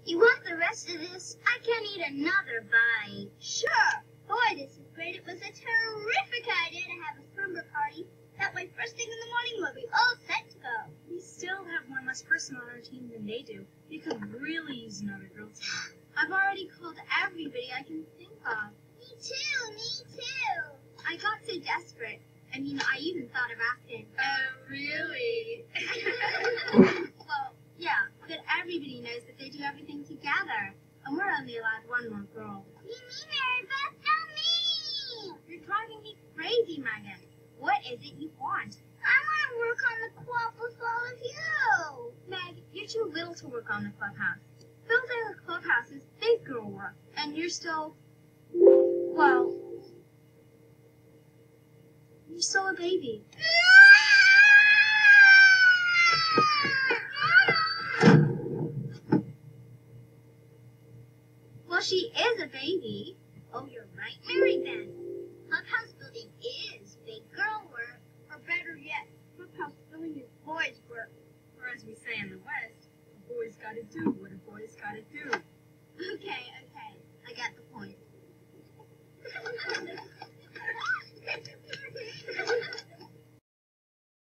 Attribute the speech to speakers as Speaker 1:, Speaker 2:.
Speaker 1: You want the rest of this? I can't eat another bite. Sure. Boy, this is great. It was a terrific idea to have a slumber party. That way, first thing in the morning, we'll be all set to go.
Speaker 2: We still have one less person on our team than they do. We could really use another girl team.
Speaker 1: I've already called everybody I can think of. Me too. I got so desperate. I mean, I even thought of asking.
Speaker 2: Oh, really?
Speaker 1: Well, yeah, but everybody knows that they do everything together. And we're only allowed one more girl. Me, Mary Beth, not me! You're driving me crazy, Megan. What is it you want? I want to work on the club with all of you. Meg, you're too little to work on the clubhouse. Building a clubhouse is big girl work, and you're still, well, you're still a baby. Well, she is a baby. Oh, you're right, Mary Beth. Clubhouse building is big girl work, or better yet, clubhouse building is boys' work.
Speaker 2: Or as we say in the West, a boy's gotta do what a boy's gotta do.
Speaker 1: Okay,